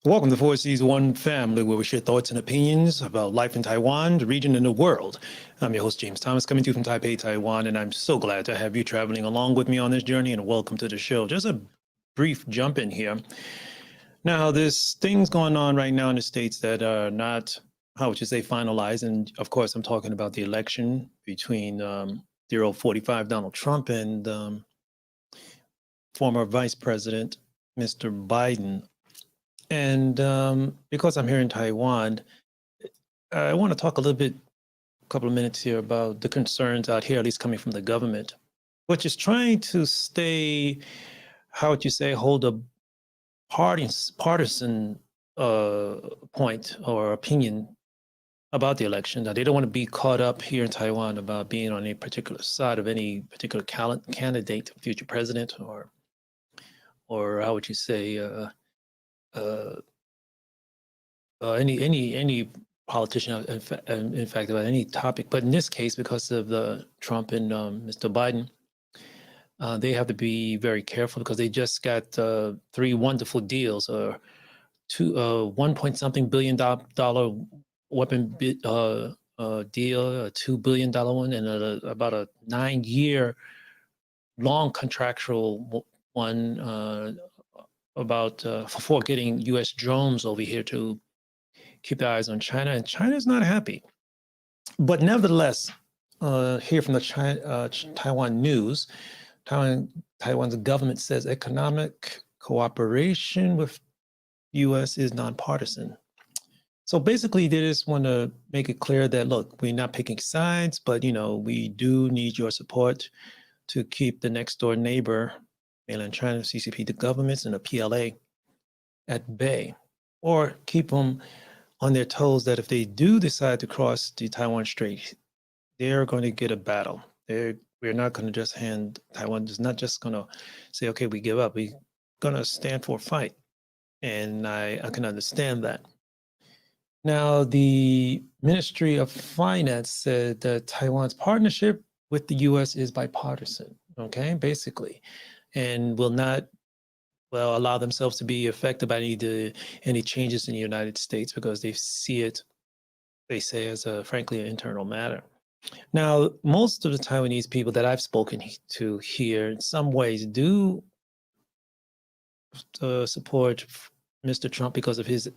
Welcome to Four Seas One Family, where we share thoughts and opinions about life in Taiwan, the region, and the world. I'm your host, James Thomas, coming to you from Taipei, Taiwan, and I'm so glad to have you traveling along with me on this journey, and welcome to the show. Just a brief jump in here. Now, there's things going on right now in the States that are not, how would you say, finalized, and of course, I'm talking about the election between dear old 45 Donald Trump and former Vice President, Mr. Biden. And because I'm here in Taiwan, I want to talk a little bit, a couple of minutes here about the concerns out here, at least coming from the government, which is trying to stay, how would you say, hold a partisan point or opinion about the election. Now, they don't want to be caught up here in Taiwan about being on a particular side of any particular candidate, future president, or how would you say, any politician, in fact, about any topic. But in this case, because of the Trump and Mr. Biden, they have to be very careful because they just got three wonderful deals, two 1 point something billion dollar weapon deal, a $2 billion one, and about a 9-year long contractual one about for getting U.S. drones over here to keep their eyes on China, and China's not happy. But nevertheless, here from the Taiwan news, Taiwan's government says economic cooperation with U.S. is nonpartisan. So basically, they just want to make it clear that, look, we're not picking sides, but, we do need your support to keep the next door neighbor, mainland China, CCP, the governments, and the PLA at bay, or keep them on their toes that if they do decide to cross the Taiwan Strait, they're going to get a battle. We're not going to just Taiwan is not just going to say, okay, we give up. We're going to stand for a fight. And I can understand that. Now, the Ministry of Finance said that Taiwan's partnership with the U.S. is bipartisan, okay, basically, and will not allow themselves to be affected by any changes in the United States because they see it, they say, as frankly, an internal matter. Now, most of the Taiwanese people that I've spoken to here in some ways do support Mr. Trump because of his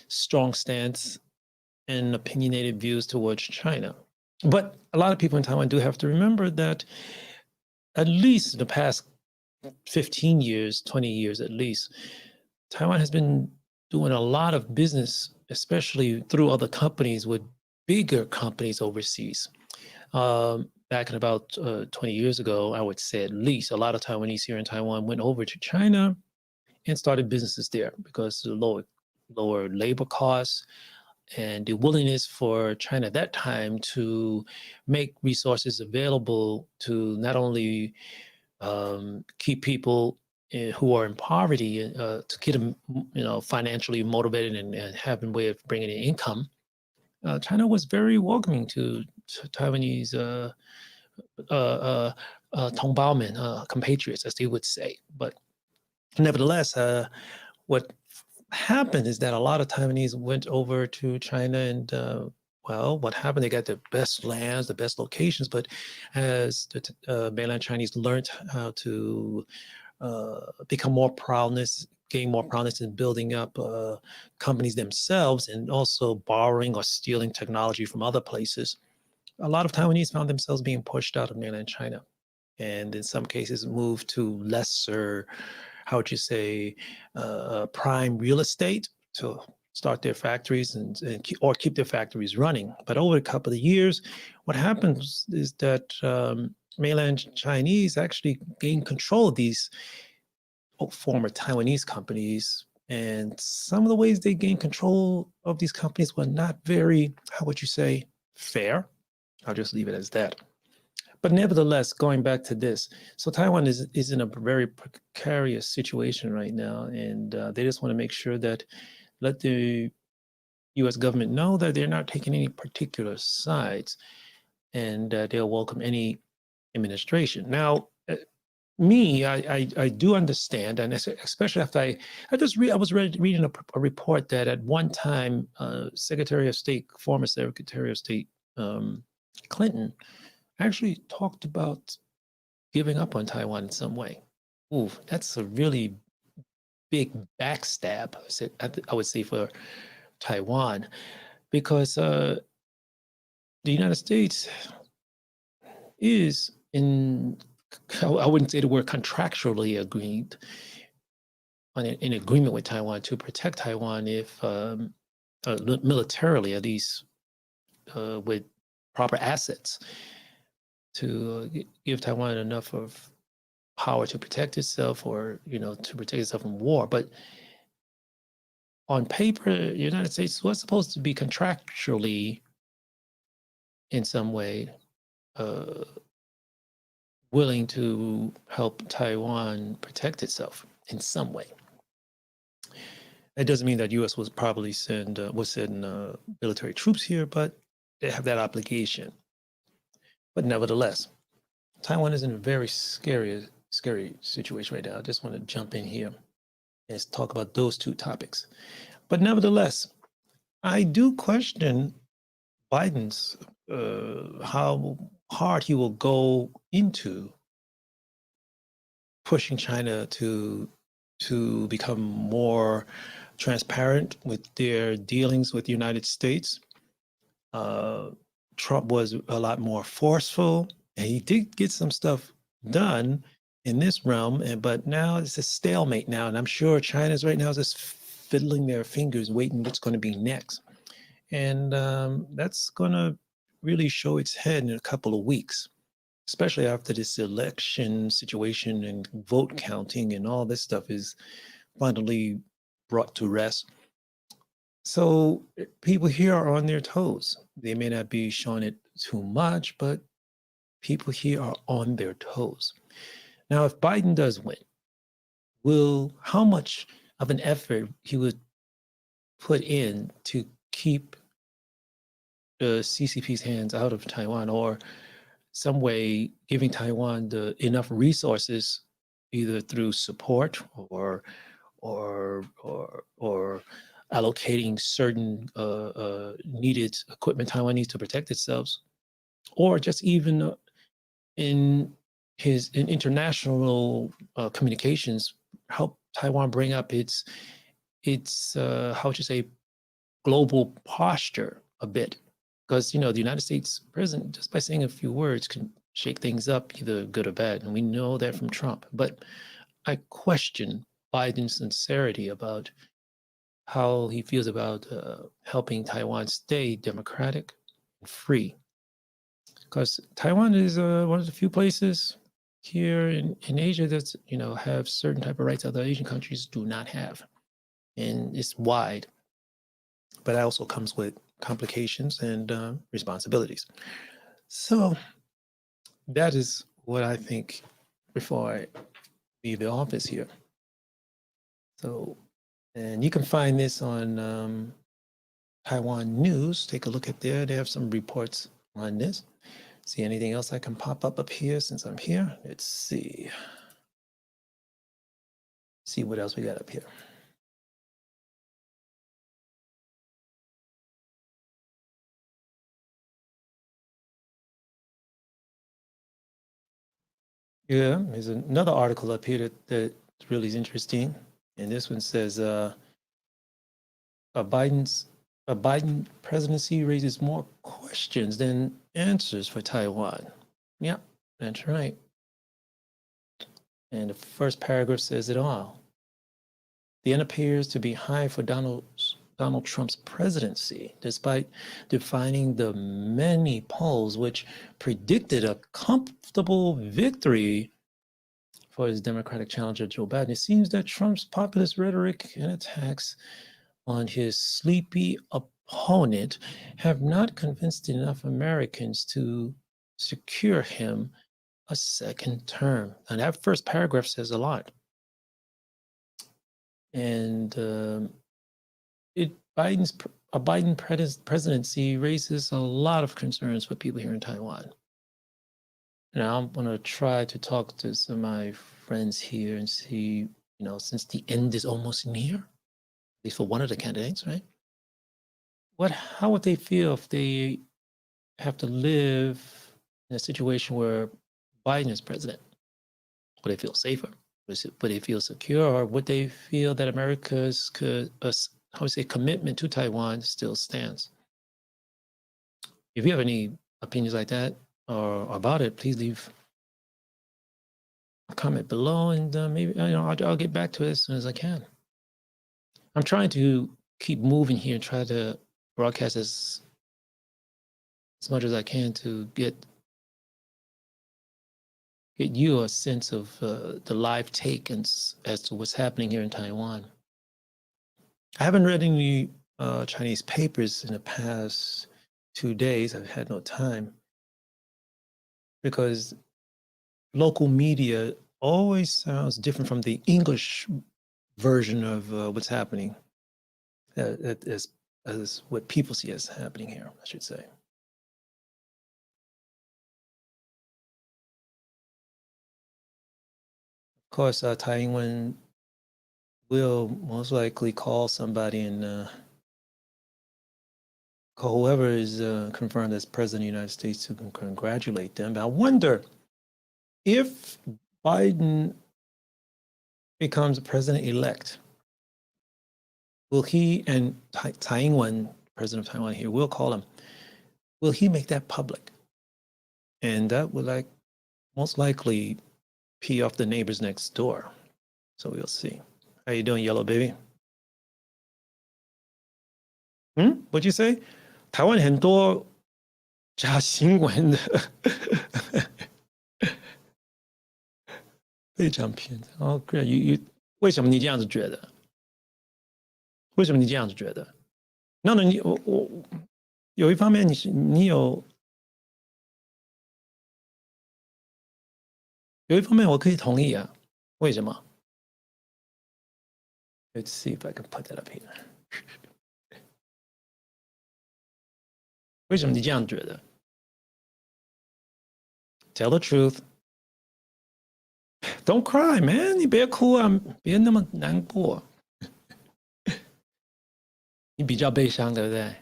strong stance and opinionated views towards China. But a lot of people in Taiwan do have to remember that at least the past 15 years, 20 years at least, Taiwan has been doing a lot of business, especially through other companies with bigger companies overseas. Back in about 20 years ago, I would say at least, a lot of Taiwanese here in Taiwan went over to China and started businesses there because of the lower labor costs and the willingness for China at that time to make resources available to not only keep people who are in poverty to get them, financially motivated and have a way of bringing in income. China was very welcoming to Taiwanese Tongbaomen, compatriots, as they would say. But nevertheless, what happened is that a lot of Taiwanese went over to China and what happened? They got the best lands, the best locations, but as the mainland Chinese learned how to gain more proudness in building up companies themselves and also borrowing or stealing technology from other places, a lot of Taiwanese found themselves being pushed out of mainland China. And in some cases moved to lesser, how would you say, prime real estate to start their factories or keep their factories running. But over a couple of years, what happens is that mainland Chinese actually gained control of these former Taiwanese companies. And some of the ways they gained control of these companies were not very, how would you say, fair. I'll just leave it as that. But nevertheless, going back to this, so Taiwan is in a very precarious situation right now, and they just want to make sure that let the U.S. government know that they're not taking any particular sides, and they'll welcome any administration. Now, me, I do understand, and especially after I was reading a report that at one time, Secretary of State, former Secretary of State um, Clinton, actually talked about giving up on Taiwan in some way. Ooh, that's a really big backstab, I would say, for Taiwan, because the United States is in, I wouldn't say the word contractually agreed in agreement with Taiwan to protect Taiwan if militarily, at least with proper assets, to give Taiwan enough of power to protect itself, or to protect itself from war. But on paper, the United States was supposed to be contractually, in some way, uh, willing to help Taiwan protect itself in some way. That doesn't mean that U.S. was probably send military troops here, but they have that obligation. But nevertheless, Taiwan is in a very scary situation right now. I just want to jump in here and talk about those two topics. But nevertheless, I do question Biden's how hard he will go into pushing China to become more transparent with their dealings with the United States. Trump was a lot more forceful, and he did get some stuff done in this realm, but now it's a stalemate now, and I'm sure China's right now just fiddling their fingers, waiting what's going to be next. And that's going to really show its head in a couple of weeks, especially after this election situation and vote counting and all this stuff is finally brought to rest. So people here are on their toes. They may not be showing it too much, but people here are on their toes. Now, if Biden does win, how much of an effort he would put in to keep the CCP's hands out of Taiwan, or some way giving Taiwan enough resources, either through support or allocating certain needed equipment Taiwan needs to protect itself, or just even in international communications, help Taiwan bring up its how would you say, global posture a bit, because the United States president, just by saying a few words, can shake things up, either good or bad, and we know that from Trump. But I question Biden's sincerity about how he feels about helping Taiwan stay democratic and free, because Taiwan is one of the few places here in Asia that's have certain type of rights other Asian countries do not have, and it's wide, but that also comes with complications and responsibilities. So that is what I think before I leave the office here. So, and you can find this on Taiwan News. Take a look at there. They have some reports on this. See anything else I can pop up here since I'm here? Let's see. See what else we got up here. Yeah, there's another article up here that really is interesting. And this one says a Biden presidency raises more questions than answers for Taiwan. Yeah, that's right. And the first paragraph says it all. The end appears to be high for Donald Trump's presidency, despite defining the many polls which predicted a comfortable victory for his Democratic challenger, Joe Biden. It seems that Trump's populist rhetoric and attacks on his sleepy opponent have not convinced enough Americans to secure him a second term. And that first paragraph says a lot. And a Biden presidency raises a lot of concerns for people here in Taiwan. And I'm gonna try to talk to some of my friends here and see, since the end is almost near, at least for one of the candidates, right? How would they feel if they have to live in a situation where Biden is president? Would they feel safer? Would they feel secure, or would they feel that America's commitment to Taiwan still stands? If you have any opinions like that or about it, please leave a comment below, and maybe I'll get back to it as soon as I can. I'm trying to keep moving here and try to broadcast as much as I can to get you a sense of the live take as to what's happening here in Taiwan. I haven't read any Chinese papers in the past 2 days. I've had no time because local media always sounds different from the English version of what's happening, as what people see as happening here, I should say. Of course, Taiwan will most likely call somebody and call whoever is confirmed as president of the United States to congratulate them. But I wonder if Biden becomes president-elect, will he, and Taiwan, president of Taiwan here, will call him, will he make that public? And that would most likely pee off the neighbors next door. So we'll see. How you doing, yellow baby? What'd you say? 台湾很多假新闻的，非常偏执。哦，为什么你这样子觉得？为什么你这样子觉得？那我有一方面有一方面我可以同意啊。为什么？Let's see if I can put that up here. 为什么你这样觉得 ？Tell the truth. Don't cry, man. 你别哭啊，别那么难过。你比较悲伤，对不对？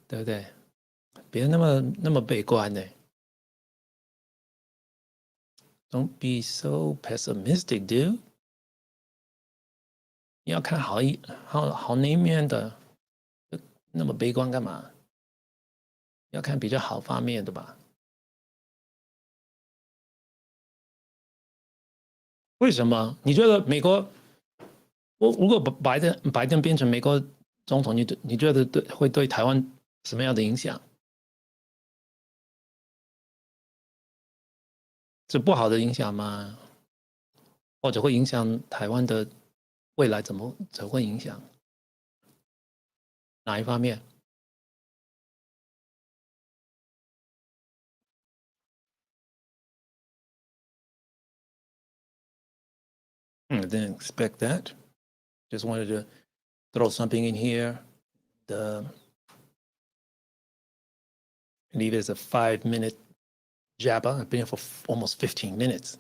对不对？别那么悲观呢。Don't be so pessimistic, dude. 你要看好那一面的，那么悲观干嘛？要看比较好方面的吧？为什么？你觉得美国，如果拜登变成美国总统，你觉得会对台湾什么样的影响？是不好的影响吗？或者会影响台湾的未来怎会影响？哪一方面？I didn't expect that. Just wanted to throw something in here. Leave it as a 5-minute jabber. I've been here for almost 15 minutes.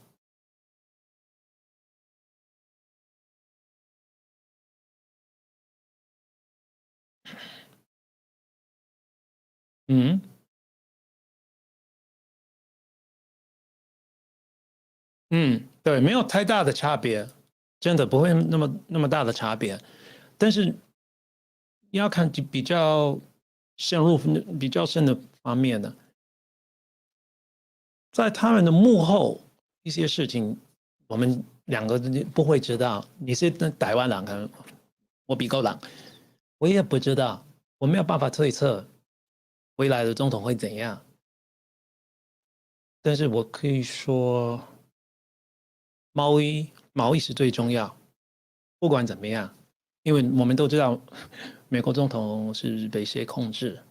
Mm-hmm. 对，没有太大的差别，真的不会那么大的差别。但是要看比较比较深的方面的，在他们的幕后一些事情，我们两个不会知道。你是台湾人，可能我比够人，我也不知道，我没有办法推测未来的总统会怎样。但是我可以说，贸易是最重要，不管怎么样，因为我们都知道，美国总统是被谁控制？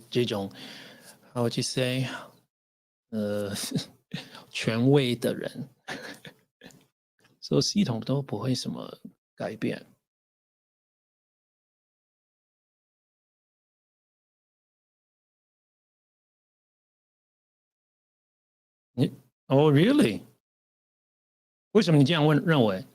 这种，how would you say，权威的人，所以系统都不会什么改变。Oh, really？ 为什么你这样认为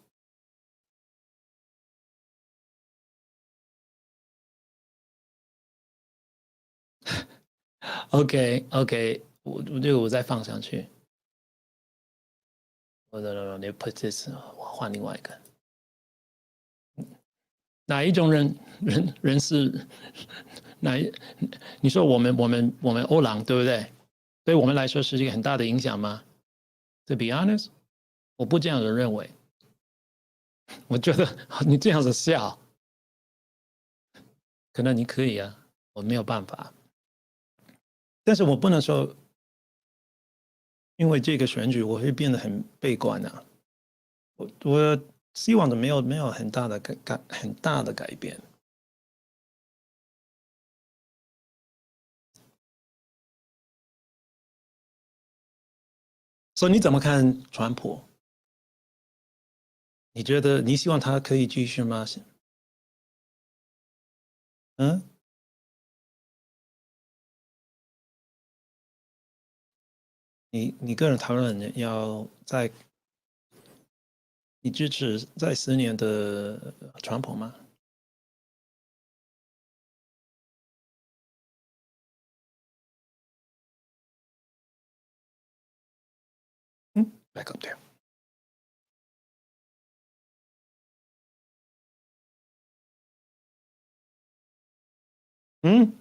？OK OK，我这个我再放上去。你 put this， 我换另外一个。哪一种人是哪一？你说我们欧朗对不对？对我们来说是一个很大的影响吗？To be honest，我不这样子认为。我觉得你这样子笑，可能你可以啊，我没有办法。但是我不能说，因为这个选举我会变得很悲观啊。我希望的没有很大的改变。所以你怎么看川普？你觉得你希望他可以继续吗？嗯，你个人讨论要在你支持在10年的川普吗？嗯，back up there。嗯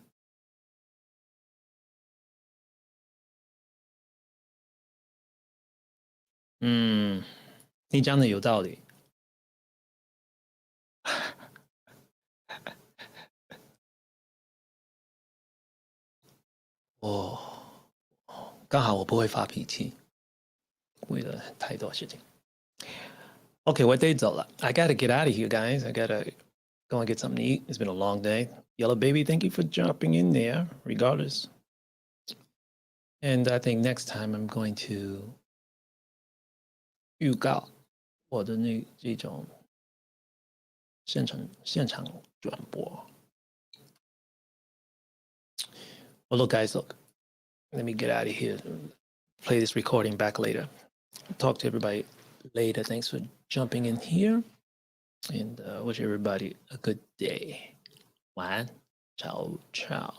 嗯，你讲的有道理。哦，刚好我不会发脾气，为了太多事情。OK，我得走了。I gotta get out of here, guys. I gotta go and get something to eat. It's been a long day. Yellow baby, thank you for jumping in there, regardless. And I think next time I'm going to 预告我的这种现场转播。Well, look, guys, look. Let me get out of here. Play this recording back later. Talk to everybody later. Thanks for jumping in here, and wish everybody a good day. 晚安，ciao ciao。